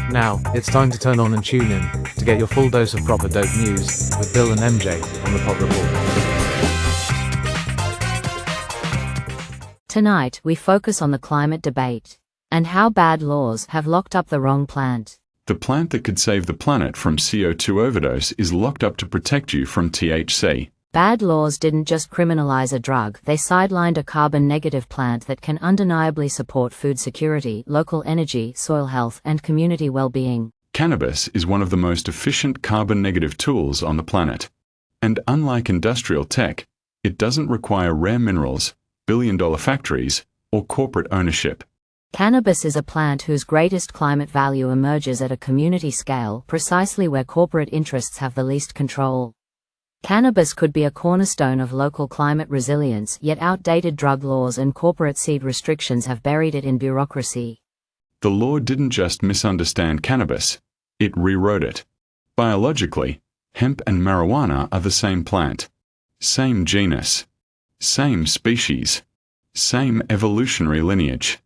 Now, it's time to turn on and tune in to get your full dose of proper dope news with Bill and MJ on the Pod Report. Tonight, we focus on the climate debate and how bad laws have locked up the wrong plant. The plant that could save the planet from CO2 overdose is locked up to protect you from THC. Bad laws didn't just criminalize a drug, they sidelined a carbon-negative plant that can undeniably support food security, local energy, soil health, and community well-being. Cannabis is one of the most efficient carbon-negative tools on the planet. And unlike industrial tech, it doesn't require rare minerals, billion-dollar factories, or corporate ownership. Cannabis is a plant whose greatest climate value emerges at a community scale, precisely where corporate interests have the least control. Cannabis could be a cornerstone of local climate resilience, yet outdated drug laws and corporate seed restrictions have buried it in bureaucracy. The law didn't just misunderstand cannabis, it rewrote it. Biologically, hemp and marijuana are the same plant, same genus, same species, same evolutionary lineage.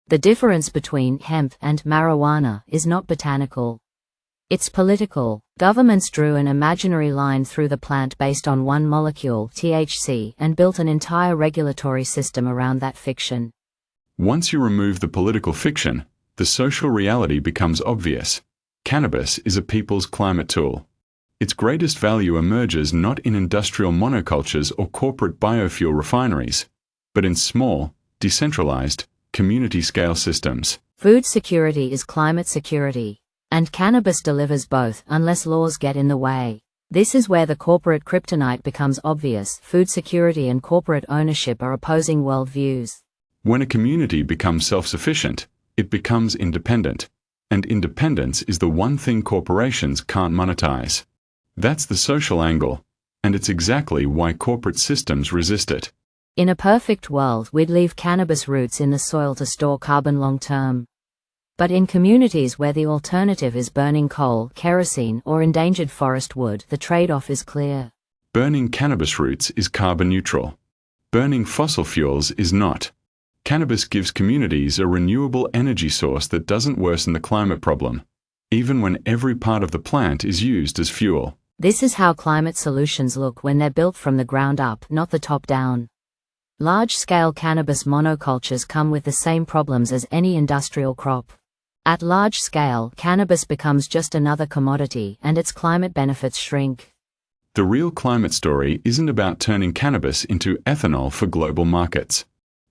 The difference between hemp and marijuana is not botanical. It's political. Governments drew an imaginary line through the plant based on one molecule, THC, and built an entire regulatory system around that fiction. Once you remove the political fiction, the social reality becomes obvious. Cannabis is a people's climate tool. Its greatest value emerges not in industrial monocultures or corporate biofuel refineries, but in small, decentralized, community-scale systems. Food security is climate security. And cannabis delivers both, unless laws get in the way. This is where the corporate kryptonite becomes obvious. Food security and corporate ownership are opposing worldviews. When a community becomes self-sufficient, it becomes independent. And independence is the one thing corporations can't monetize. That's the social angle, and it's exactly why corporate systems resist it. In a perfect world, we'd leave cannabis roots in the soil to store carbon long-term. But in communities where the alternative is burning coal, kerosene, or endangered forest wood, the trade-off is clear. Burning cannabis roots is carbon neutral. Burning fossil fuels is not. Cannabis gives communities a renewable energy source that doesn't worsen the climate problem, even when every part of the plant is used as fuel. This is how climate solutions look when they're built from the ground up, not the top down. Large-scale cannabis monocultures come with the same problems as any industrial crop. At large scale, cannabis becomes just another commodity, and its climate benefits shrink. The real climate story isn't about turning cannabis into ethanol for global markets.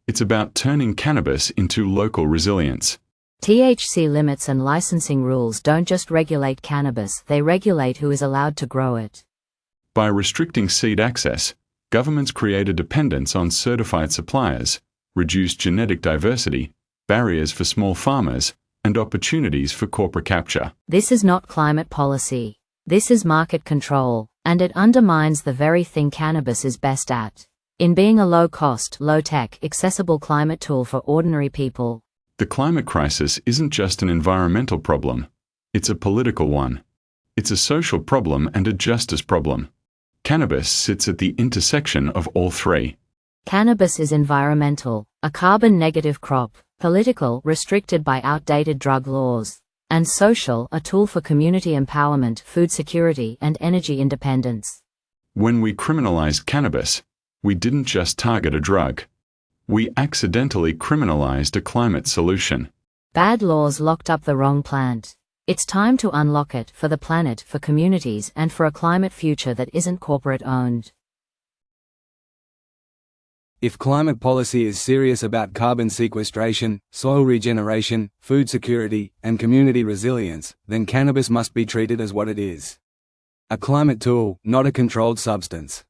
It's about turning cannabis into local resilience. THC limits and licensing rules don't just regulate cannabis, they regulate who is allowed to grow it. By restricting seed access, governments create a dependence on certified suppliers, reduce genetic diversity, barriers for small farmers, and opportunities for corporate capture. This is not climate policy. This is market control, and it undermines the very thing cannabis is best at, in being a low-cost, low-tech, accessible climate tool for ordinary people. The climate crisis isn't just an environmental problem. It's a political one. It's a social problem and a justice problem. Cannabis sits at the intersection of all three. Cannabis is environmental, a carbon-negative crop; political, restricted by outdated drug laws; and social, a tool for community empowerment, food security, and energy independence. When we criminalized cannabis, we didn't just target a drug. We accidentally criminalized a climate solution. Bad laws locked up the wrong plant. It's time to unlock it, for the planet, for communities, and for a climate future that isn't corporate-owned. If climate policy is serious about carbon sequestration, soil regeneration, food security, and community resilience, then cannabis must be treated as what it is: a climate tool, not a controlled substance.